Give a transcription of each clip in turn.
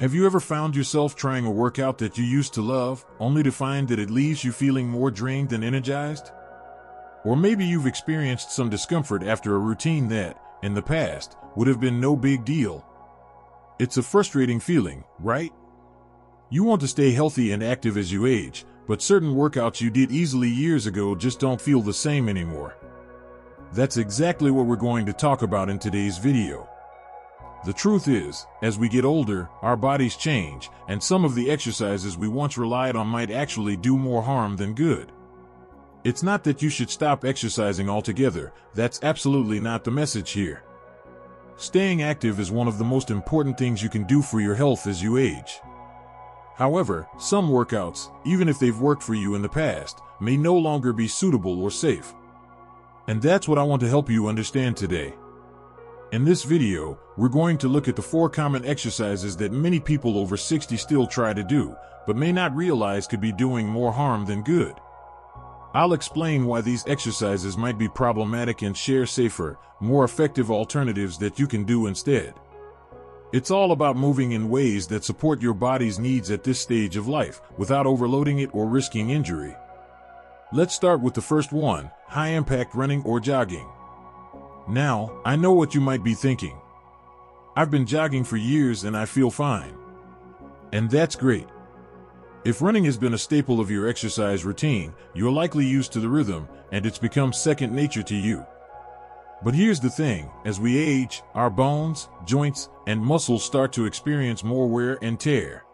Have you ever found yourself trying a workout that you used to love, only to find that it leaves you feeling more drained than energized? Or maybe you've experienced some discomfort after a routine that, in the past, would have been no big deal. It's a frustrating feeling, right? You want to stay healthy and active as you age, but certain workouts you did easily years ago just don't feel the same anymore. That's exactly what we're going to talk about in today's video. The truth is, as we get older, our bodies change, and some of the exercises we once relied on might actually do more harm than good. It's not that you should stop exercising altogether, that's absolutely not the message here. Staying active is one of the most important things you can do for your health as you age. However, some workouts, even if they've worked for you in the past, may no longer be suitable or safe. And that's what I want to help you understand today. In this video, we're going to look at the 4 common exercises that many people over 60 still try to do, but may not realize could be doing more harm than good. I'll explain why these exercises might be problematic and share safer, more effective alternatives that you can do instead. It's all about moving in ways that support your body's needs at this stage of life, without overloading it or risking injury. Let's start with the first one, high-impact running or jogging. Now, I know what you might be thinking. I've been jogging for years and I feel fine. And that's great. If running has been a staple of your exercise routine, you're likely used to the rhythm, and it's become second nature to you. But here's the thing, as we age, our bones, joints, and muscles start to experience more wear and tear.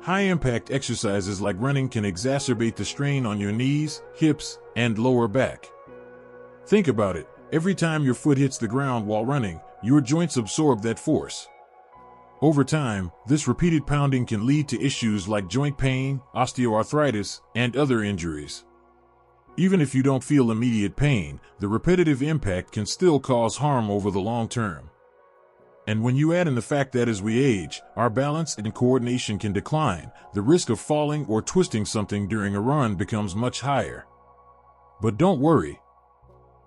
High-impact exercises like running can exacerbate the strain on your knees, hips, and lower back. Think about it. Every time your foot hits the ground while running, your joints absorb that force. Over time, this repeated pounding can lead to issues like joint pain, osteoarthritis, and other injuries. Even if you don't feel immediate pain, the repetitive impact can still cause harm over the long term. And when you add in the fact that as we age, our balance and coordination can decline, the risk of falling or twisting something during a run becomes much higher. But don't worry.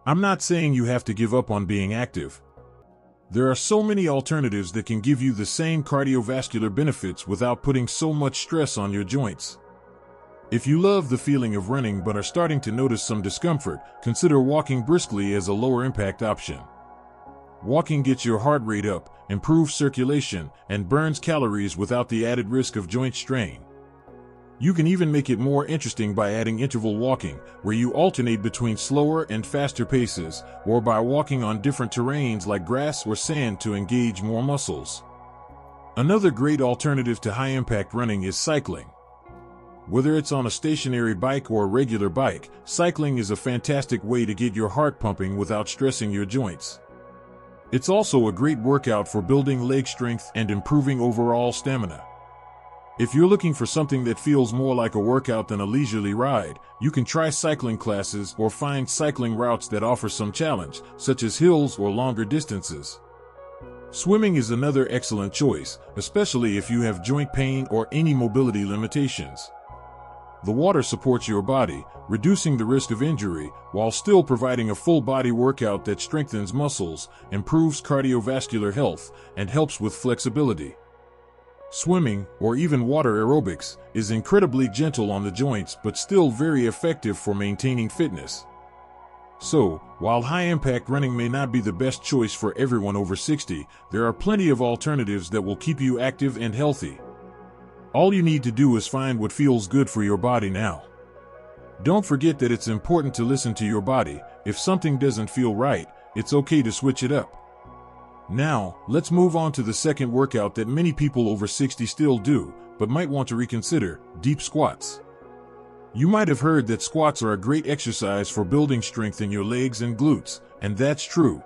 I'm not saying you have to give up on being active. There are so many alternatives that can give you the same cardiovascular benefits without putting so much stress on your joints. If you love the feeling of running but are starting to notice some discomfort, consider walking briskly as a lower impact option. Walking gets your heart rate up, improves circulation, and burns calories without the added risk of joint strain. You can even make it more interesting by adding interval walking, where you alternate between slower and faster paces, or by walking on different terrains like grass or sand to engage more muscles. Another great alternative to high-impact running is cycling. Whether it's on a stationary bike or a regular bike, cycling is a fantastic way to get your heart pumping without stressing your joints. It's also a great workout for building leg strength and improving overall stamina. If you're looking for something that feels more like a workout than a leisurely ride, you can try cycling classes or find cycling routes that offer some challenge, such as hills or longer distances. Swimming is another excellent choice, especially if you have joint pain or any mobility limitations. The water supports your body, reducing the risk of injury, while still providing a full-body workout that strengthens muscles, improves cardiovascular health, and helps with flexibility. Swimming, or even water aerobics, is incredibly gentle on the joints but still very effective for maintaining fitness. So, while high-impact running may not be the best choice for everyone over 60, there are plenty of alternatives that will keep you active and healthy. All you need to do is find what feels good for your body now. Don't forget that it's important to listen to your body. If something doesn't feel right, it's okay to switch it up. Now, let's move on to the second workout that many people over 60 still do, but might want to reconsider: deep squats. You might have heard that squats are a great exercise for building strength in your legs and glutes, and that's true.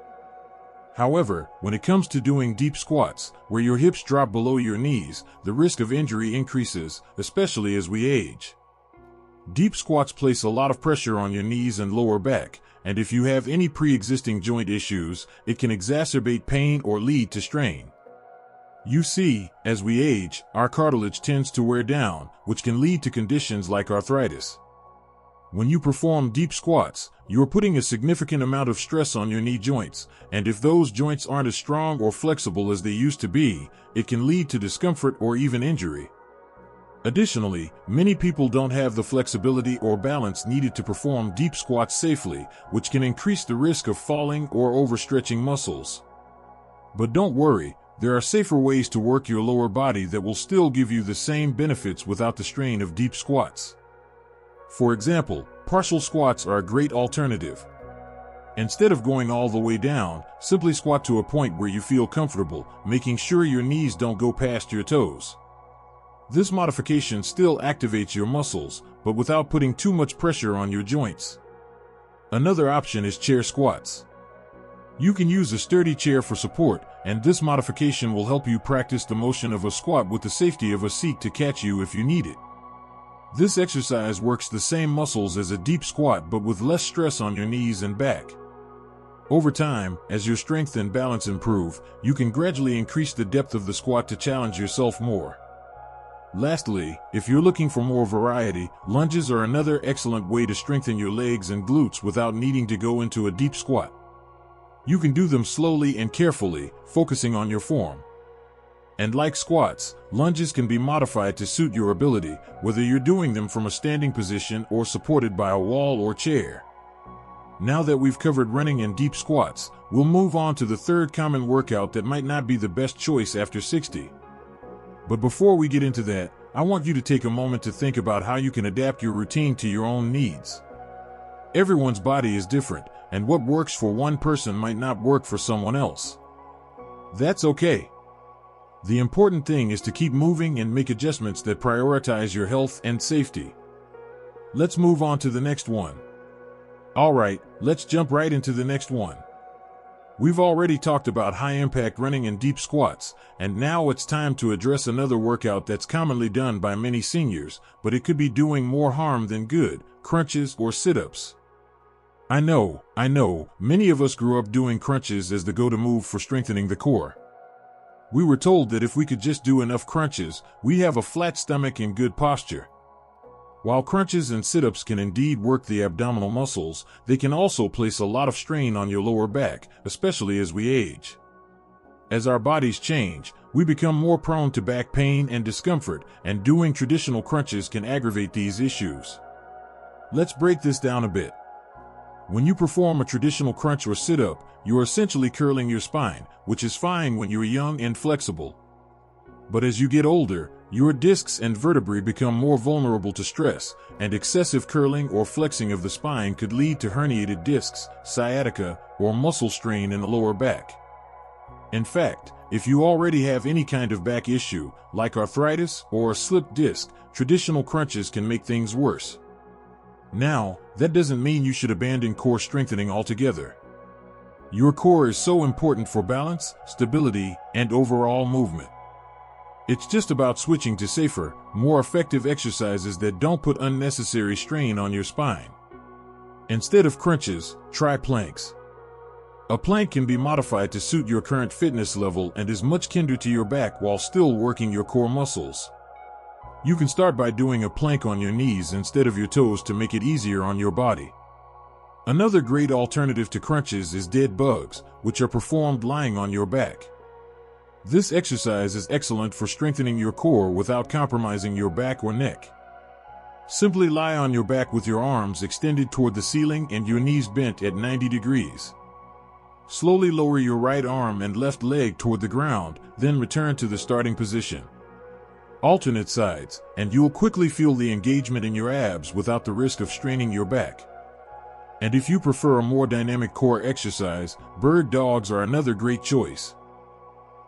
However, when it comes to doing deep squats, where your hips drop below your knees, the risk of injury increases, especially as we age. Deep squats place a lot of pressure on your knees and lower back, and if you have any pre-existing joint issues, it can exacerbate pain or lead to strain. You see, as we age, our cartilage tends to wear down, which can lead to conditions like arthritis. When you perform deep squats, you are putting a significant amount of stress on your knee joints, and if those joints aren't as strong or flexible as they used to be, it can lead to discomfort or even injury. Additionally, many people don't have the flexibility or balance needed to perform deep squats safely, which can increase the risk of falling or overstretching muscles. But don't worry, there are safer ways to work your lower body that will still give you the same benefits without the strain of deep squats. For example, partial squats are a great alternative. Instead of going all the way down, simply squat to a point where you feel comfortable, making sure your knees don't go past your toes. This modification still activates your muscles, but without putting too much pressure on your joints. Another option is chair squats. You can use a sturdy chair for support, and this modification will help you practice the motion of a squat with the safety of a seat to catch you if you need it. This exercise works the same muscles as a deep squat but with less stress on your knees and back. Over time, as your strength and balance improve, you can gradually increase the depth of the squat to challenge yourself more. Lastly, if you're looking for more variety, lunges are another excellent way to strengthen your legs and glutes without needing to go into a deep squat. You can do them slowly and carefully, focusing on your form. And like squats, lunges can be modified to suit your ability, whether you're doing them from a standing position or supported by a wall or chair. Now that we've covered running and deep squats, we'll move on to the third common workout that might not be the best choice after 60. But before we get into that, I want you to take a moment to think about how you can adapt your routine to your own needs. Everyone's body is different, and what works for one person might not work for someone else. That's okay. The important thing is to keep moving and make adjustments that prioritize your health and safety. Let's move on to the next one. Alright, let's jump right into the next one. We've already talked about high-impact running and deep squats, and now it's time to address another workout that's commonly done by many seniors, but it could be doing more harm than good: crunches or sit-ups. I know, many of us grew up doing crunches as the go-to move for strengthening the core. We were told that if we could just do enough crunches, we have a flat stomach and good posture. While crunches and sit-ups can indeed work the abdominal muscles, they can also place a lot of strain on your lower back, especially as we age. As our bodies change, we become more prone to back pain and discomfort, and doing traditional crunches can aggravate these issues. Let's break this down a bit. When you perform a traditional crunch or sit-up, you are essentially curling your spine, which is fine when you're young and flexible. But as you get older, your discs and vertebrae become more vulnerable to stress, and excessive curling or flexing of the spine could lead to herniated discs, sciatica, or muscle strain in the lower back. In fact, if you already have any kind of back issue, like arthritis or a slipped disc, traditional crunches can make things worse. Now, that doesn't mean you should abandon core strengthening altogether. Your core is so important for balance, stability, and overall movement. It's just about switching to safer, more effective exercises that don't put unnecessary strain on your spine. Instead of crunches, try planks. A plank can be modified to suit your current fitness level and is much kinder to your back while still working your core muscles. You can start by doing a plank on your knees instead of your toes to make it easier on your body. Another great alternative to crunches is dead bugs, which are performed lying on your back. This exercise is excellent for strengthening your core without compromising your back or neck. Simply lie on your back with your arms extended toward the ceiling and your knees bent at 90 degrees. Slowly lower your right arm and left leg toward the ground, then return to the starting position. Alternate sides, and you'll quickly feel the engagement in your abs without the risk of straining your back. And if you prefer a more dynamic core exercise, bird dogs are another great choice.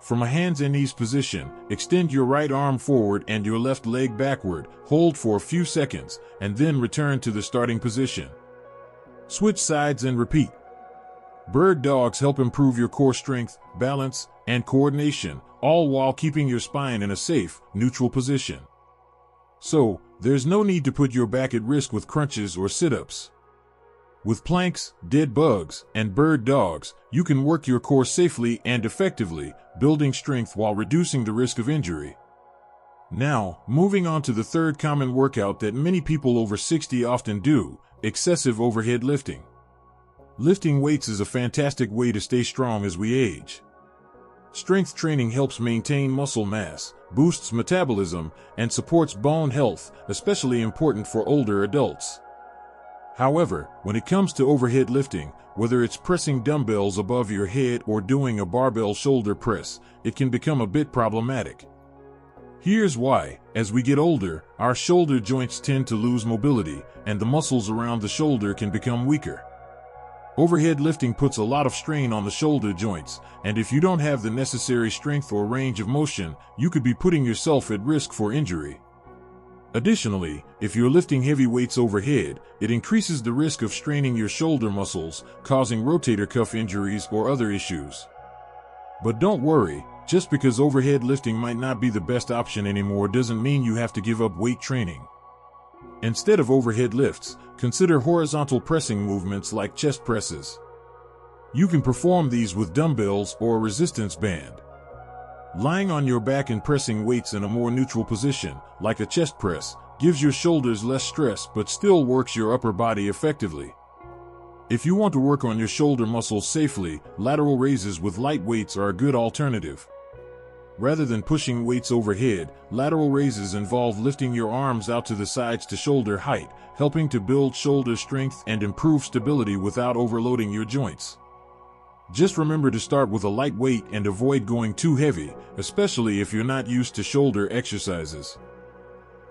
From a hands and knees position, extend your right arm forward and your left leg backward, hold for a few seconds, and then return to the starting position. Switch sides and repeat. Bird dogs help improve your core strength, balance, and coordination, all while keeping your spine in a safe, neutral position. So, there's no need to put your back at risk with crunches or sit-ups. With planks, dead bugs, and bird dogs, you can work your core safely and effectively, building strength while reducing the risk of injury. Now, moving on to the third common workout that many people over 60 often do, Excessive overhead lifting. Lifting weights is a fantastic way to stay strong as we age. Strength training helps maintain muscle mass, boosts metabolism, and supports bone health, especially important for older adults. However, when it comes to overhead lifting, whether it's pressing dumbbells above your head or doing a barbell shoulder press, it can become a bit problematic. Here's why. As we get older, our shoulder joints tend to lose mobility, and the muscles around the shoulder can become weaker. Overhead lifting puts a lot of strain on the shoulder joints, and if you don't have the necessary strength or range of motion, you could be putting yourself at risk for injury. Additionally, if you're lifting heavy weights overhead, it increases the risk of straining your shoulder muscles, causing rotator cuff injuries or other issues. But don't worry, just because overhead lifting might not be the best option anymore doesn't mean you have to give up weight training. Instead of overhead lifts, consider horizontal pressing movements like chest presses. You can perform these with dumbbells or a resistance band. Lying on your back and pressing weights in a more neutral position, like a chest press, gives your shoulders less stress but still works your upper body effectively. If you want to work on your shoulder muscles safely, lateral raises with light weights are a good alternative. Rather than pushing weights overhead, lateral raises involve lifting your arms out to the sides to shoulder height, helping to build shoulder strength and improve stability without overloading your joints. Just remember to start with a light weight and avoid going too heavy, especially if you're not used to shoulder exercises.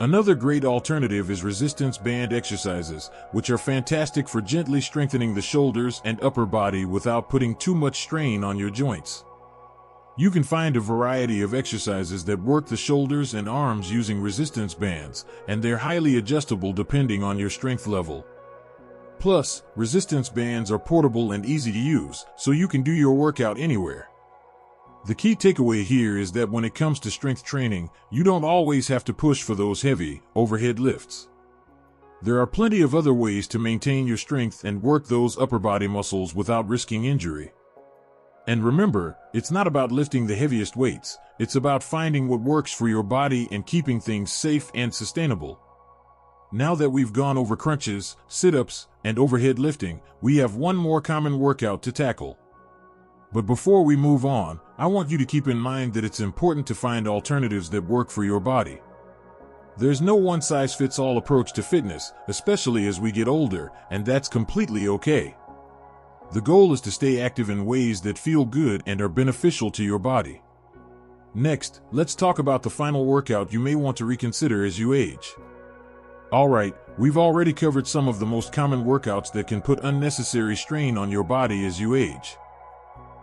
Another great alternative is resistance band exercises, which are fantastic for gently strengthening the shoulders and upper body without putting too much strain on your joints. You can find a variety of exercises that work the shoulders and arms using resistance bands, and they're highly adjustable depending on your strength level. Plus, resistance bands are portable and easy to use, so you can do your workout anywhere. The key takeaway here is that when it comes to strength training, you don't always have to push for those heavy, overhead lifts. There are plenty of other ways to maintain your strength and work those upper body muscles without risking injury. And remember, it's not about lifting the heaviest weights, it's about finding what works for your body and keeping things safe and sustainable. Now that we've gone over crunches, sit-ups, and overhead lifting, we have one more common workout to tackle. But before we move on, I want you to keep in mind that it's important to find alternatives that work for your body. There's no one-size-fits-all approach to fitness, especially as we get older, and that's completely okay. The goal is to stay active in ways that feel good and are beneficial to your body. Next, let's talk about the final workout you may want to reconsider as you age. Alright, we've already covered some of the most common workouts that can put unnecessary strain on your body as you age.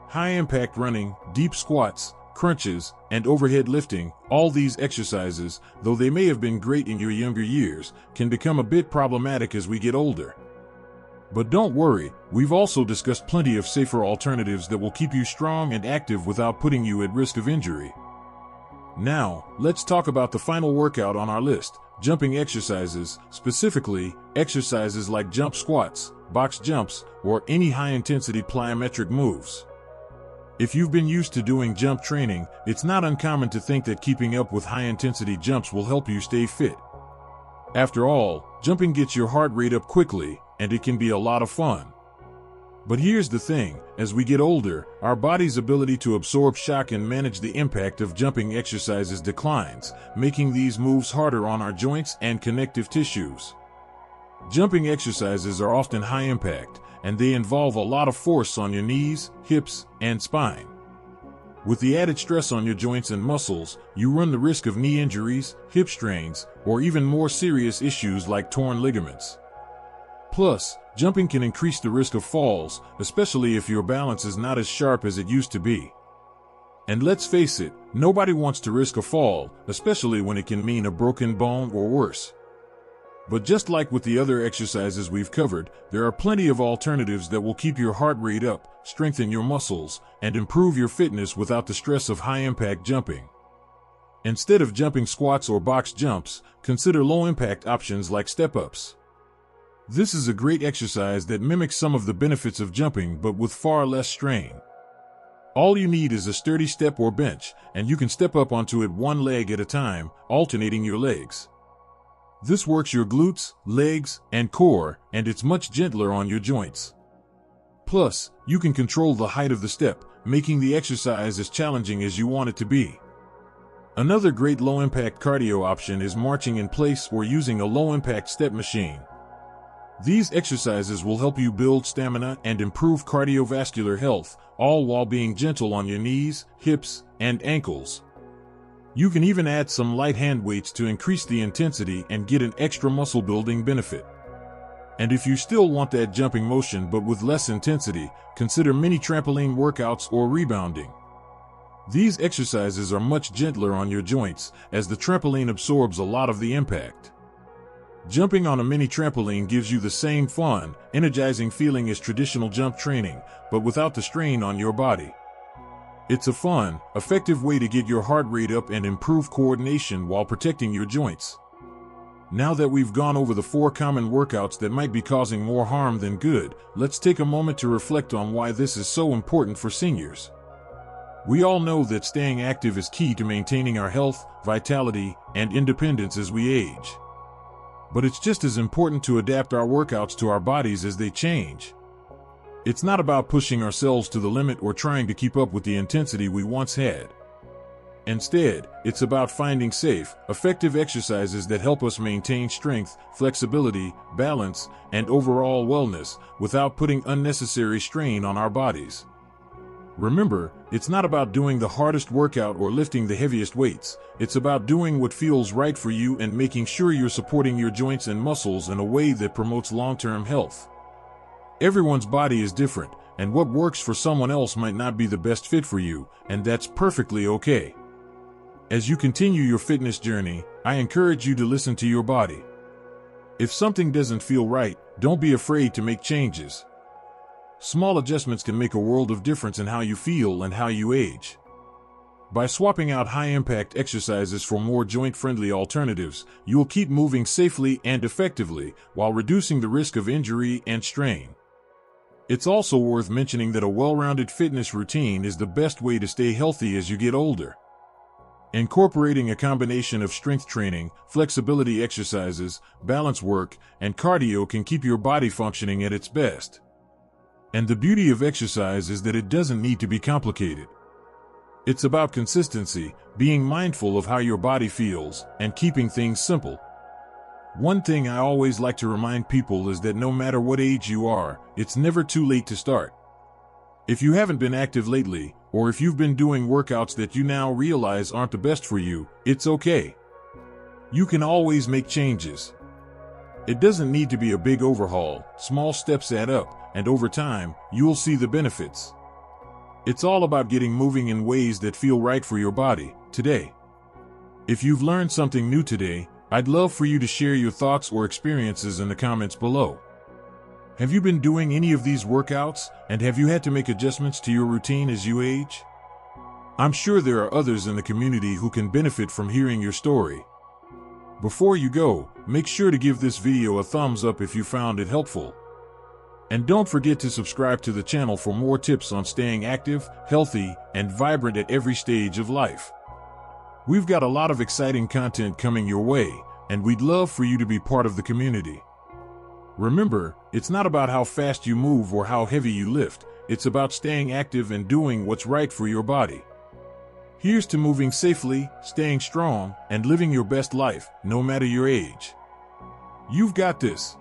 High-impact running, deep squats, crunches, and overhead lifting, all these exercises, though they may have been great in your younger years, can become a bit problematic as we get older. But don't worry, we've also discussed plenty of safer alternatives that will keep you strong and active without putting you at risk of injury. Now, let's talk about the final workout on our list. Jumping exercises, specifically, exercises like jump squats, box jumps, or any high-intensity plyometric moves. If you've been used to doing jump training, it's not uncommon to think that keeping up with high-intensity jumps will help you stay fit. After all, jumping gets your heart rate up quickly, and it can be a lot of fun. But here's the thing, as we get older, our body's ability to absorb shock and manage the impact of jumping exercises declines, making these moves harder on our joints and connective tissues. Jumping exercises are often high impact, and they involve a lot of force on your knees, hips, and spine. With the added stress on your joints and muscles, you run the risk of knee injuries, hip strains, or even more serious issues like torn ligaments. Plus, jumping can increase the risk of falls, especially if your balance is not as sharp as it used to be. And let's face it, nobody wants to risk a fall, especially when it can mean a broken bone or worse. But just like with the other exercises we've covered, there are plenty of alternatives that will keep your heart rate up, strengthen your muscles, and improve your fitness without the stress of high-impact jumping. Instead of jumping squats or box jumps, consider low-impact options like step-ups. This is a great exercise that mimics some of the benefits of jumping but with far less strain. All you need is a sturdy step or bench, and you can step up onto it one leg at a time, alternating your legs. This works your glutes, legs, and core, and it's much gentler on your joints. Plus, you can control the height of the step, making the exercise as challenging as you want it to be. Another great low-impact cardio option is marching in place or using a low-impact step machine. These exercises will help you build stamina and improve cardiovascular health, all while being gentle on your knees, hips, and ankles. You can even add some light hand weights to increase the intensity and get an extra muscle building benefit. And if you still want that jumping motion but with less intensity, consider mini trampoline workouts or rebounding. These exercises are much gentler on your joints, as the trampoline absorbs a lot of the impact. Jumping on a mini trampoline gives you the same fun, energizing feeling as traditional jump training, but without the strain on your body. It's a fun, effective way to get your heart rate up and improve coordination while protecting your joints. Now that we've gone over the 4 common workouts that might be causing more harm than good, let's take a moment to reflect on why this is so important for seniors. We all know that staying active is key to maintaining our health, vitality, and independence as we age. But it's just as important to adapt our workouts to our bodies as they change. It's not about pushing ourselves to the limit or trying to keep up with the intensity we once had. Instead, it's about finding safe, effective exercises that help us maintain strength, flexibility, balance, and overall wellness without putting unnecessary strain on our bodies. Remember, it's not about doing the hardest workout or lifting the heaviest weights. It's about doing what feels right for you and making sure you're supporting your joints and muscles in a way that promotes long-term health. Everyone's body is different, and what works for someone else might not be the best fit for you, and that's perfectly okay. As you continue your fitness journey, I encourage you to listen to your body. If something doesn't feel right, don't be afraid to make changes. Small adjustments can make a world of difference in how you feel and how you age. By swapping out high-impact exercises for more joint-friendly alternatives, you will keep moving safely and effectively while reducing the risk of injury and strain. It's also worth mentioning that a well-rounded fitness routine is the best way to stay healthy as you get older. Incorporating a combination of strength training, flexibility exercises, balance work, and cardio can keep your body functioning at its best. And the beauty of exercise is that it doesn't need to be complicated. It's about consistency, being mindful of how your body feels, and keeping things simple. One thing I always like to remind people is that no matter what age you are, it's never too late to start. If you haven't been active lately, or if you've been doing workouts that you now realize aren't the best for you, it's okay. You can always make changes. It doesn't need to be a big overhaul. Small steps add up, and over time, you'll see the benefits. It's all about getting moving in ways that feel right for your body, today. If you've learned something new today, I'd love for you to share your thoughts or experiences in the comments below. Have you been doing any of these workouts, and have you had to make adjustments to your routine as you age? I'm sure there are others in the community who can benefit from hearing your story. Before you go, make sure to give this video a thumbs up if you found it helpful. And don't forget to subscribe to the channel for more tips on staying active, healthy, and vibrant at every stage of life. We've got a lot of exciting content coming your way, and we'd love for you to be part of the community. Remember, it's not about how fast you move or how heavy you lift. It's about staying active and doing what's right for your body. Here's to moving safely, staying strong, and living your best life, no matter your age. You've got this.